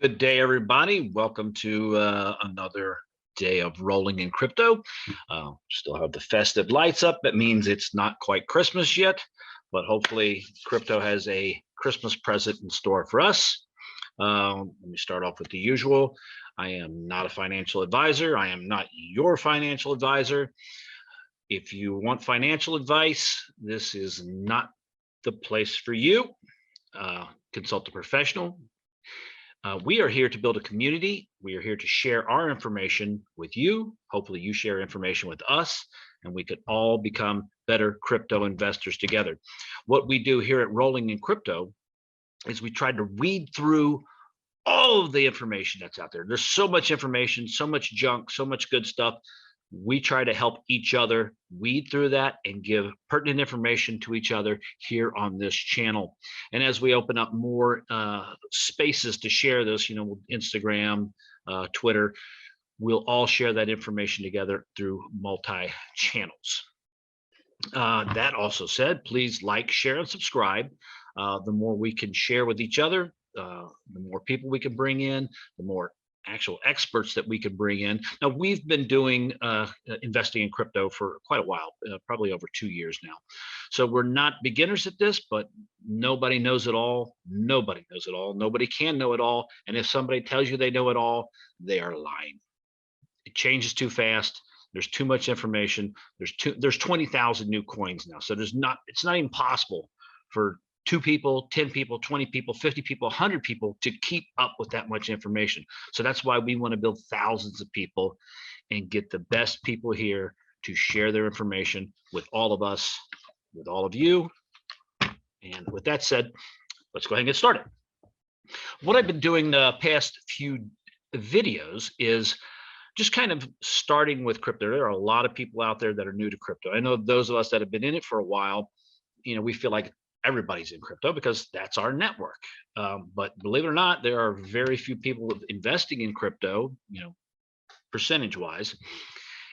Good day, everybody. Welcome to another day of rolling in crypto. Still have the festive lights up. That means it's not quite Christmas yet, but hopefully crypto has a Christmas present in store for us. Let me start off with the usual. I am not a financial advisor. I am not your financial advisor. If you want financial advice, this is not the place for you. Consult a professional. We are here to build a community. We are here to share our information with you. Hopefully you share information with us, and we could all become better crypto investors together. What we do here at Rolling in Crypto is we try to weed through all of the information that's out there. There's so much information, so much junk, so much good stuff. We try to help each other weed through that and give pertinent information to each other here on this channel. And as we open up more spaces to share this, Instagram, Twitter, we'll all share that information together through multi-channels. That also said, please like, share, and subscribe. The more we can share with each other, the more people we can bring in, the more actual experts that we could bring in. Now, we've been doing investing in crypto for quite a while, probably over 2 years now. So we're not beginners at this, but nobody knows it all. Nobody knows it all. Nobody can know it all. And if somebody tells you they know it all, they are lying. It changes too fast. There's too much information. There's 20,000 new coins now. So it's not even possible for 2 people, 10 people, 20 people, 50 people, 100 people to keep up with that much information. So that's why we want to build thousands of people and get the best people here to share their information with all of us, with all of you. And with that said, let's go ahead and get started. What I've been doing the past few videos is just kind of starting with crypto. There are a lot of people out there that are new to crypto. I know those of us that have been in it for a while, we feel like everybody's in crypto because that's our network. But believe it or not, there are very few people investing in crypto, percentage wise.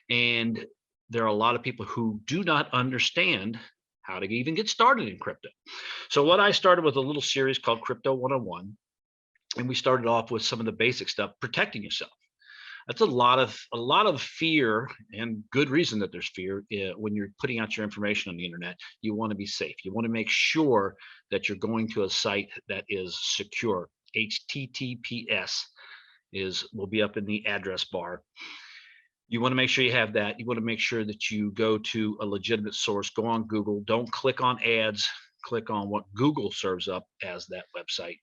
And there are a lot of people who do not understand how to even get started in crypto. So what I started with a little series called Crypto 101. And we started off with some of the basic stuff, protecting yourself. That's a lot of fear, and good reason that there's fear when you're putting out your information on the internet. You want to be safe. You want to make sure that you're going to a site that is secure. HTTPS will be up in the address bar. You want to make sure you have that. You want to make sure that you go to a legitimate source. Go on Google. Don't click on ads. Click on what Google serves up as that website.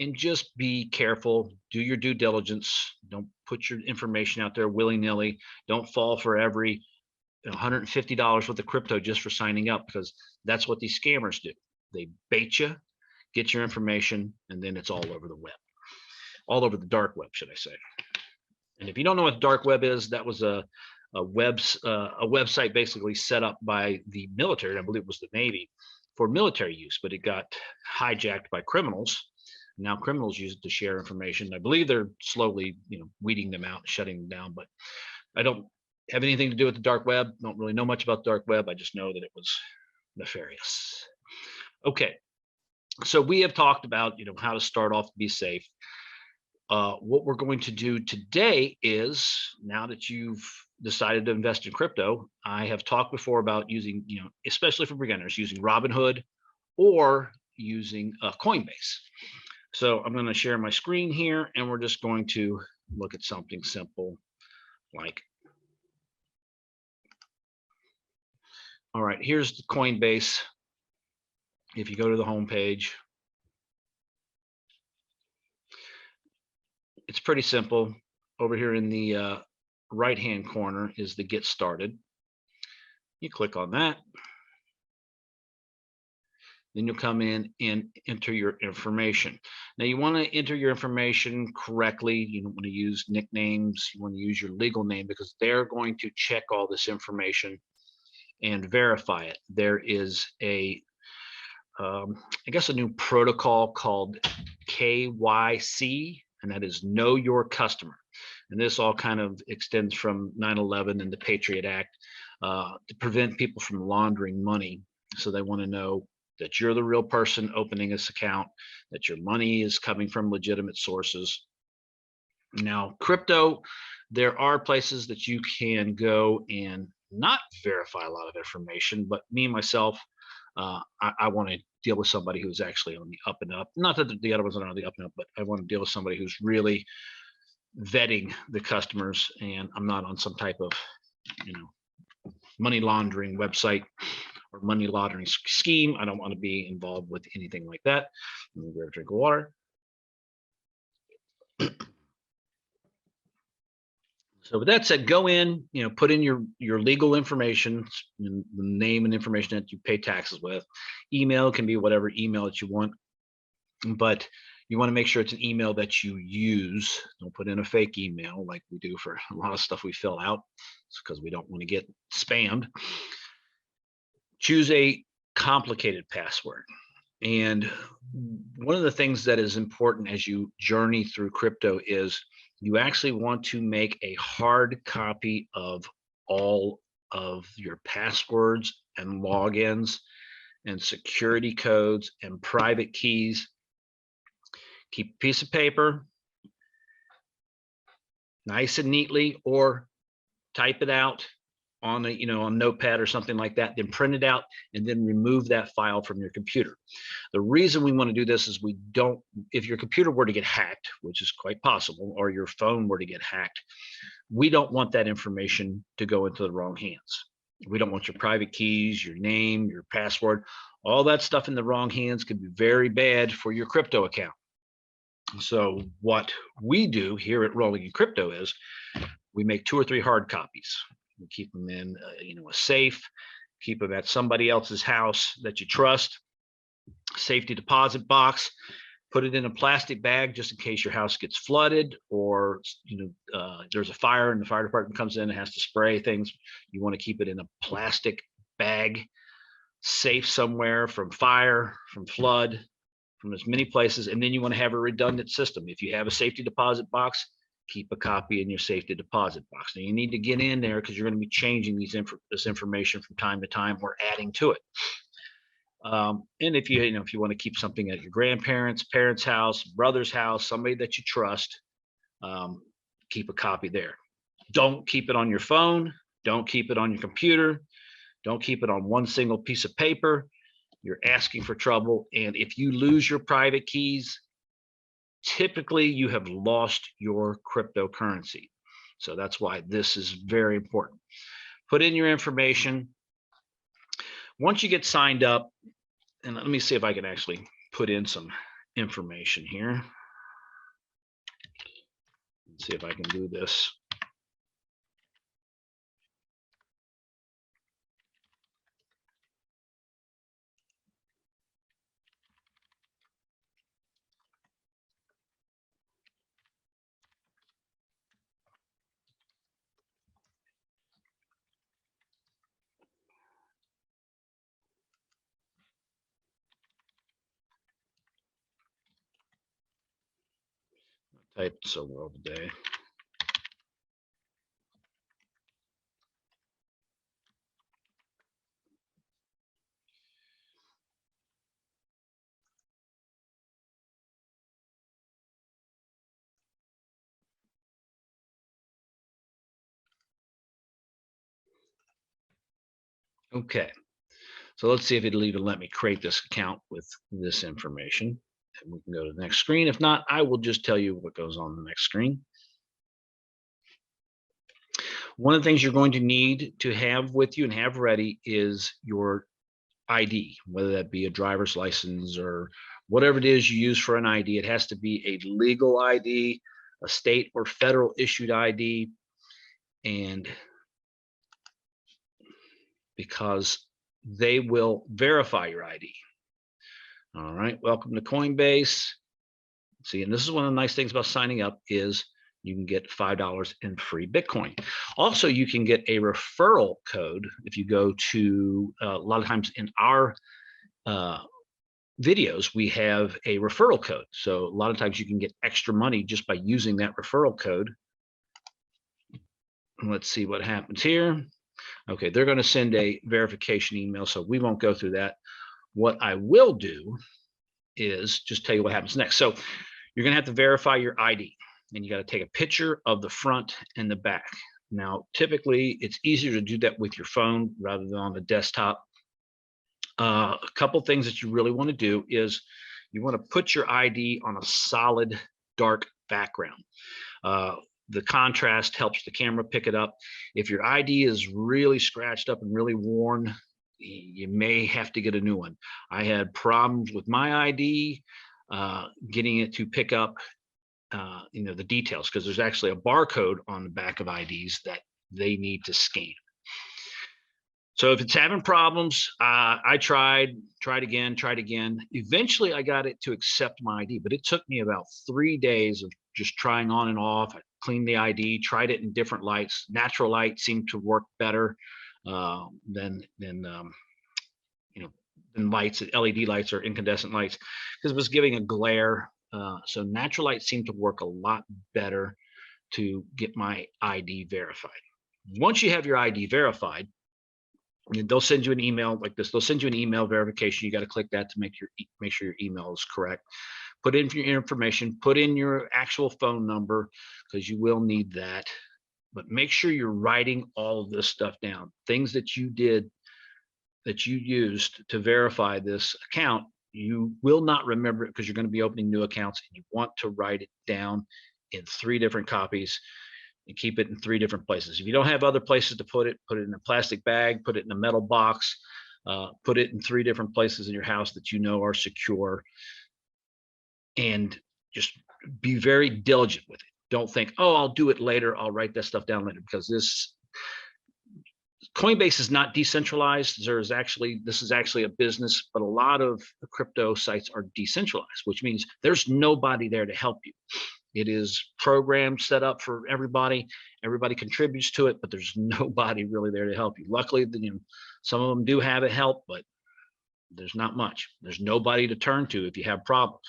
And just be careful, do your due diligence. Don't put your information out there willy-nilly. Don't fall for every $150 worth of crypto just for signing up, because that's what these scammers do. They bait you, get your information, and then it's all over the web. All over the dark web, should I say. And if you don't know what the dark web is, that was a website basically set up by the military, I believe it was the Navy, for military use, but it got hijacked by criminals. Now criminals use it to share information. I believe they're slowly, weeding them out, shutting them down. But I don't have anything to do with the dark web. Don't really know much about the dark web. I just know that it was nefarious. Okay, so we have talked about, how to start off to be safe. What we're going to do today is, now that you've decided to invest in crypto, I have talked before about using, especially for beginners, using Robinhood or using Coinbase. So I'm going to share my screen here, and we're just going to look at something simple like, all right, here's the Coinbase. If you go to the home page, it's pretty simple. Over here in the right-hand corner is the Get Started. You click on that. Then you'll come in and enter your information. Now you want to enter your information correctly. You don't want to use nicknames. You want to use your legal name, because they're going to check all this information and verify it. There is I guess a new protocol called KYC, and that is Know Your Customer. And this all kind of extends from 9/11 and the Patriot Act to prevent people from laundering money. So they want to know that you're the real person opening this account, that your money is coming from legitimate sources. Now, crypto, there are places that you can go and not verify a lot of information, but me myself, I want to deal with somebody who's actually on the up and up. Not that the other ones are on the up and up, but I want to deal with somebody who's really vetting the customers, and I'm not on some type of, money laundering website or money laundering scheme. I don't want to be involved with anything like that. Let me grab a drink of water. So with that said, go in, put in your legal information, the name and information that you pay taxes with. Email can be whatever email that you want, but you want to make sure it's an email that you use. Don't put in a fake email like we do for a lot of stuff we fill out. It's because we don't want to get spammed. Choose a complicated password. And one of the things that is important as you journey through crypto is you actually want to make a hard copy of all of your passwords and logins and security codes and private keys. Keep a piece of paper nice and neatly, or type it out on a on notepad or something like that, then print it out and then remove that file from your computer. The reason we want to do this is if your computer were to get hacked, which is quite possible, or your phone were to get hacked, we don't want that information to go into the wrong hands. We don't want your private keys, your name, your password, all that stuff in the wrong hands could be very bad for your crypto account. So what we do here at Rolling in Crypto is we make 2 or 3 hard copies. We keep them in, a safe, keep them at somebody else's house that you trust, safety deposit box, put it in a plastic bag just in case your house gets flooded, or, there's a fire and the fire department comes in and has to spray things. You want to keep it in a plastic bag, safe somewhere from fire, from flood, from as many places. And then you want to have a redundant system. If you have a safety deposit box, keep a copy in your safety deposit box. Now you need to get in there because you're going to be changing this information from time to time or adding to it. And if you want to keep something at your grandparents, parents' house, brother's house, somebody that you trust, keep a copy there. Don't keep it on your phone. Don't keep it on your computer. Don't keep it on one single piece of paper. You're asking for trouble. And if you lose your private keys, typically you have lost your cryptocurrency. So that's why this is very important. Put in your information. Once you get signed up, and let me see if I can actually put in some information here. Let's see if I can do this. Typed so well today. Okay, so let's see if it'll even let me create this account with this information. And we can go to the next screen. If not, I will just tell you what goes on the next screen. One of the things you're going to need to have with you and have ready is your ID, whether that be a driver's license or whatever it is you use for an ID. It has to be a legal ID, a state or federal issued ID, and because they will verify your ID. All right, welcome to Coinbase. See, and this is one of the nice things about signing up is you can get $5 in free Bitcoin. Also, you can get a referral code if you go to, a lot of times in our videos, we have a referral code. So a lot of times you can get extra money just by using that referral code. Let's see what happens here. Okay, they're going to send a verification email, so we won't go through that. What I will do is just tell you what happens next. So you're going to have to verify your ID, and you got to take a picture of the front and the back. Now, typically, it's easier to do that with your phone rather than on the desktop. A couple things that you really want to do is you want to put your ID on a solid dark background. The contrast helps the camera pick it up. If your ID is really scratched up and really worn, you may have to get a new one. I had problems with my ID getting it to pick up the details, because there's actually a barcode on the back of IDs that they need to scan. So if it's having problems, I tried again. Eventually I got it to accept my ID, but it took me about 3 days of just trying on and off. I cleaned the ID, tried it in different lights. Natural light seemed to work better than lights, LED lights or incandescent lights, because it was giving a glare. So natural light seemed to work a lot better to get my ID verified. Once you have your ID verified, they'll send you an email like this. They'll send you an email verification. You got to click that to make sure your email is correct. Put in your information, put in your actual phone number, because you will need that. But make sure you're writing all of this stuff down. Things that you did, that you used to verify this account, you will not remember it because you're going to be opening new accounts, and you want to write it down in 3 different copies and keep it in 3 different places. If you don't have other places to put it in a plastic bag, put it in a metal box, put it in 3 different places in your house that you know are secure, and just be very diligent with it. Don't think, oh, I'll do it later, I'll write that stuff down later, because Coinbase is not decentralized. This is actually a business, but a lot of the crypto sites are decentralized, which means there's nobody there to help you. It is programmed, set up for everybody. Everybody contributes to it, but there's nobody really there to help you. Luckily, some of them do have a help, but there's not much. There's nobody to turn to if you have problems.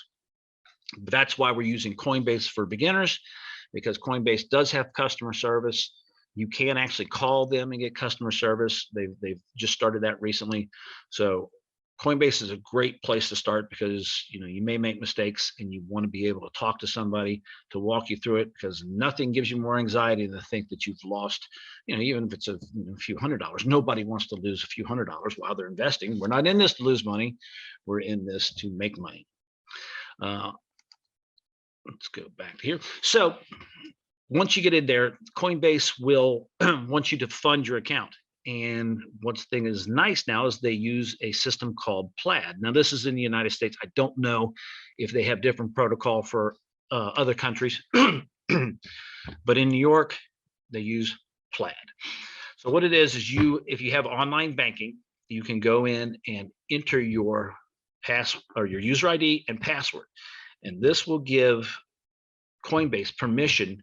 But that's why we're using Coinbase for beginners, because Coinbase does have customer service. You can actually call them and get customer service. They've just started that recently. So Coinbase is a great place to start, because you may make mistakes and you want to be able to talk to somebody to walk you through it, because nothing gives you more anxiety than to think that you've lost, even if it's a few $100. Nobody wants to lose a few $100 while they're investing. We're not in this to lose money. We're in this to make money. Let's go back to here. So once you get in there, Coinbase will want you to fund your account. And one thing is nice now is they use a system called Plaid. Now, this is in the United States. I don't know if they have different protocol for other countries, but in New York, they use Plaid. So what it is if you have online banking, you can go in and enter your your user ID and password. And this will give Coinbase permission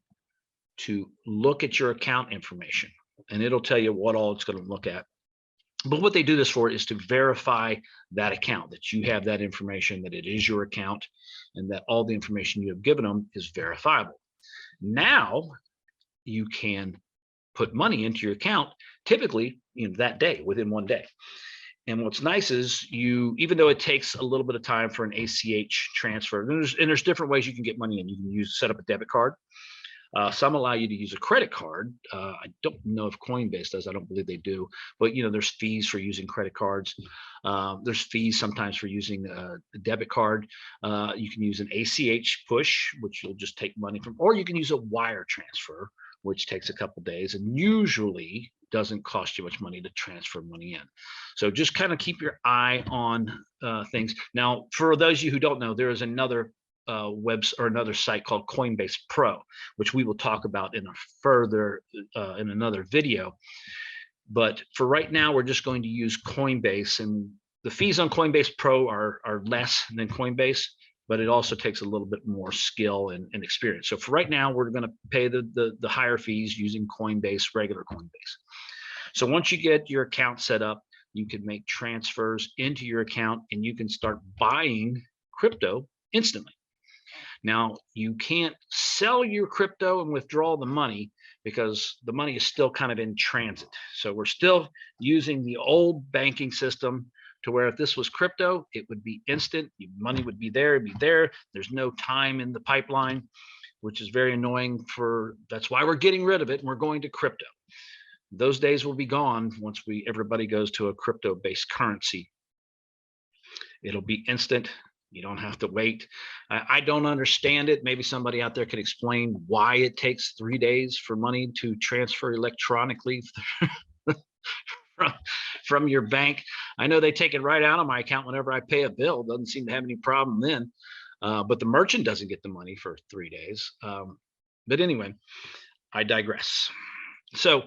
to look at your account information, and it'll tell you what all it's going to look at. But what they do this for is to verify that account, that you have that information, that it is your account, and that all the information you have given them is verifiable. Now you can put money into your account, typically that day, within 1 day. And what's nice is even though it takes a little bit of time for an ACH transfer, there's different ways you can get money in. You can set up a debit card. Some allow you to use a credit card. I don't know if Coinbase does. I don't believe they do. But there's fees for using credit cards. There's fees sometimes for using a debit card. You can use an ACH push, which you'll just take money from, or you can use a wire transfer, which takes a couple days and usually doesn't cost you much money to transfer money in. So just kind of keep your eye on things. Now, for those of you who don't know, there is another another site called Coinbase Pro, which we will talk about in another video. But for right now, we're just going to use Coinbase, and the fees on Coinbase Pro are less than Coinbase, but it also takes a little bit more skill and experience. So for right now, we're going to pay the higher fees using regular Coinbase. So once you get your account set up, you can make transfers into your account and you can start buying crypto instantly. Now, you can't sell your crypto and withdraw the money because the money is still kind of in transit. So we're still using the old banking system to where if this was crypto, it would be instant. Your money would be there, it'd be there. There's no time in the pipeline, which is very annoying. That's why we're getting rid of it, and we're going to crypto. Those days will be gone once everybody goes to a crypto-based currency. It'll be instant. You don't have to wait. I don't understand it. Maybe somebody out there can explain why it takes 3 days for money to transfer electronically from your bank. I know they take it right out of my account whenever I pay a bill. Doesn't seem to have any problem then. But the merchant doesn't get the money for 3 days. But anyway, I digress. So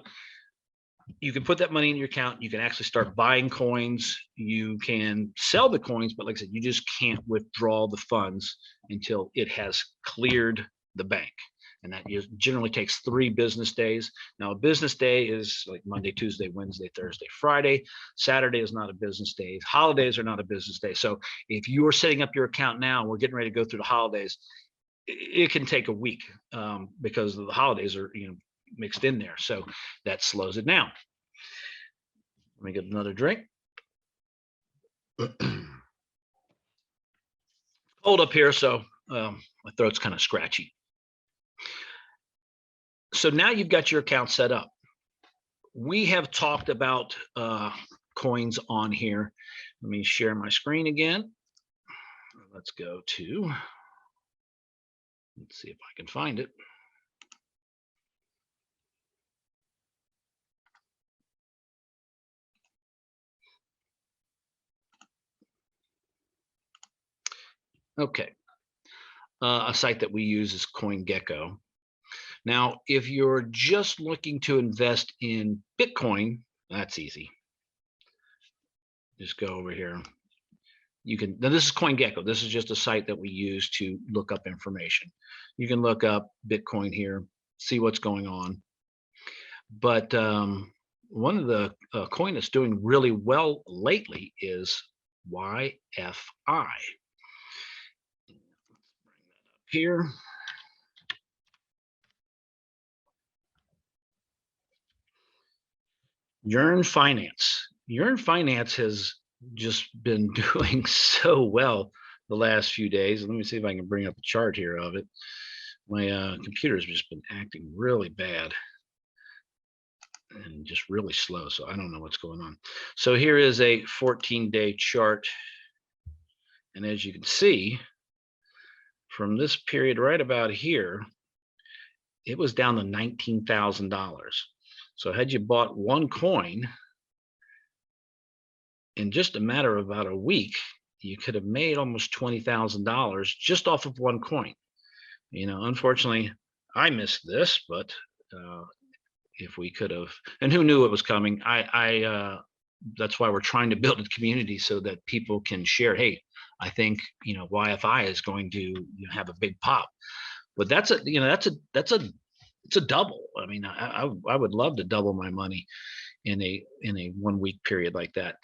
you can put that money in your account. You can actually start buying coins. You can sell the coins, but like I said, you just can't withdraw the funds until it has cleared the bank. And that generally takes 3 business days. Now, a business day is like Monday, Tuesday, Wednesday, Thursday, Friday. Saturday is not a business day. Holidays are not a business day. So if you are setting up your account now, we're getting ready to go through the holidays, it can take a week because the holidays are mixed in there. So that slows it down. Let me get another drink. Cold up here, so my throat's kind of scratchy. So now you've got your account set up. We have talked about coins on here. Let me share my screen again. Let's go to, let's see if I can find it. Okay. A site that we use is CoinGecko. Now, if you're just looking to invest in Bitcoin, that's easy. Just go over here. You can, now this is CoinGecko. This is just a site that we use to look up information. You can look up Bitcoin here, see what's going on. But one of the coin that's doing really well lately is YFI. Here. Yearn Finance. Yearn Finance has just been doing so well the last few days. Let me see if I can bring up a chart here of it. My computer's just been acting really bad and just really slow, so I don't know what's going on. So here is a 14-day chart, and as you can see, from this period right about here, it was down to $19,000. So had you bought one coin, in just a matter of about a week, you could have made almost $20,000 just off of one coin. Unfortunately, I missed this, but if we could have, and who knew it was coming? That's why we're trying to build a community so that people can share. Hey, I think YFI is going to have a big pop, but that's a double. I mean, I would love to double my money in a 1 week period like that.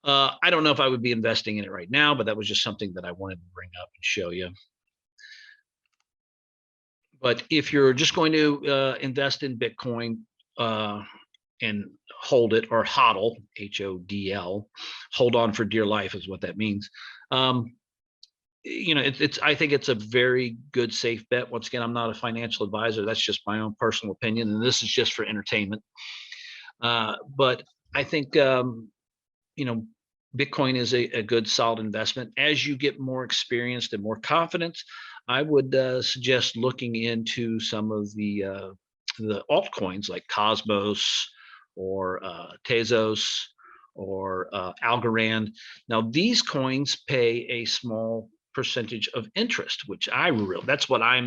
I don't know if I would be investing in it right now, but that was just something that I wanted to bring up and show you. But if you're just going to invest in Bitcoin and hold it, or HODL, HODL, hold on for dear life is what that means. I think it's a very good, safe bet. Once again, I'm not a financial advisor. That's just my own personal opinion, and this is just for entertainment. But I think Bitcoin is a good, solid investment. As you get more experienced and more confident, I would suggest looking into some of the altcoins like Cosmos or Tezos or Algorand. Now, these coins pay a small percentage of interest, which that's what I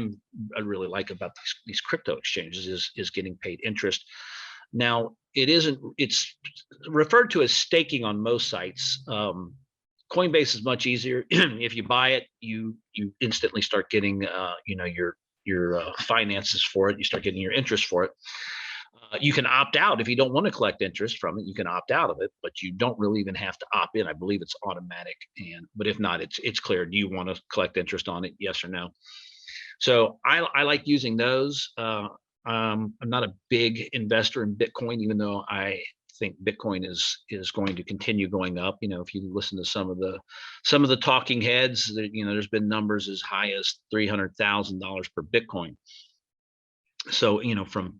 really like about these crypto exchanges is getting paid interest. Now, it's referred to as staking on most sites. Coinbase is much easier. If you buy it, you instantly start getting your finances for it. You start getting your interest for it. You can opt out if you don't want to collect interest from it. You can opt out of it, but you don't really even have to opt in. I believe it's automatic. But if not, it's clear. Do you want to collect interest on it? Yes or no? So I like using those. I'm not a big investor in Bitcoin, even though I think Bitcoin is going to continue going up. If you listen to some of the talking heads, there's been numbers as high as $300,000 per Bitcoin. So, from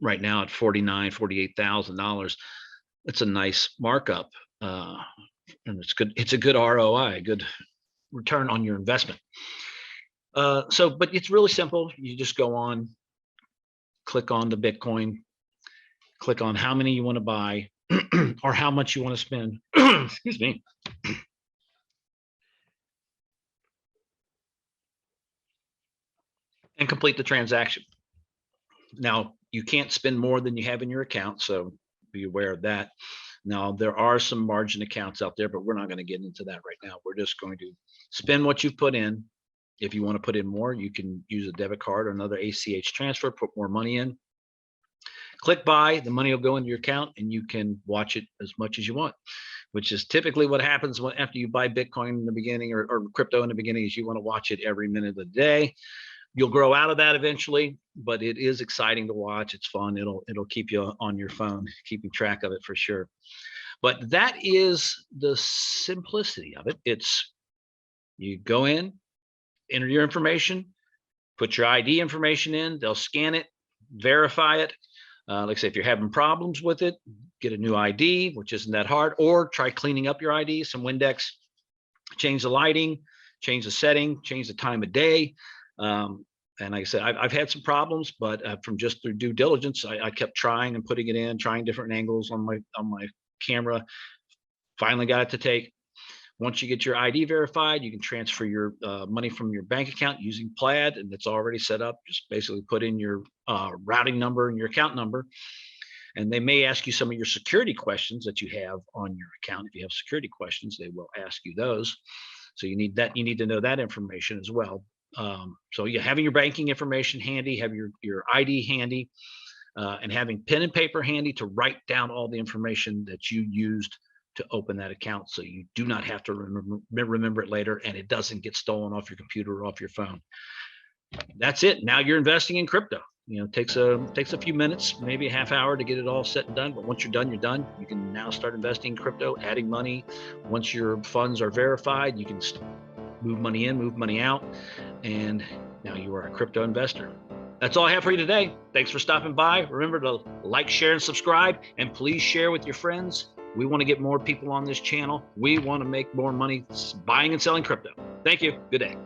right now at $48,000, it's a nice markup, and it's good. It's a good ROI, good return on your investment. But it's really simple. You just go on, click on the Bitcoin, click on how many you want to buy or how much you want to spend. Excuse me. And complete the transaction. Now, you can't spend more than you have in your account, so be aware of that. Now, there are some margin accounts out there, but we're not going to get into that right now. We're just going to spend what you've put in. If you want to put in more, you can use a debit card or another ACH transfer, put more money in. Click buy, the money will go into your account, and you can watch it as much as you want, which is typically what happens after you buy Bitcoin in the beginning or crypto in the beginning. Is you want to watch it every minute of the day. You'll grow out of that eventually, but it is exciting to watch. It's fun. It'll keep you on your phone, keeping track of it for sure. But that is the simplicity of it. It's you go in, enter your information, put your ID information in. They'll scan it, verify it. Like I say, if you're having problems with it, get a new ID, which isn't that hard, or try cleaning up your ID, some Windex, change the lighting, change the setting, change the time of day. And like I said, I've had some problems, but from just through due diligence, I kept trying and putting it in, trying different angles on my camera. Finally got it to take. Once you get your ID verified, you can transfer your money from your bank account using Plaid, and it's already set up. Just basically put in your routing number and your account number, and they may ask you some of your security questions that you have on your account. If you have security questions, they will ask you those. So you need that. You need to know that information as well. So yeah, having your banking information handy, have your ID handy, and having pen and paper handy to write down all the information that you used to open that account, so you do not have to remember it later, and it doesn't get stolen off your computer or off your phone. That's it. Now you're investing in crypto. It takes a few minutes, maybe a half hour to get it all set and done. But once you're done, you're done. You can now start investing in crypto, adding money. Once your funds are verified, you can move money in, move money out, and now you are a crypto investor. That's all I have for you today. Thanks for stopping by. Remember to like, share, and subscribe, and please share with your friends. We want to get more people on this channel. We want to make more money buying and selling crypto. Thank you. Good day.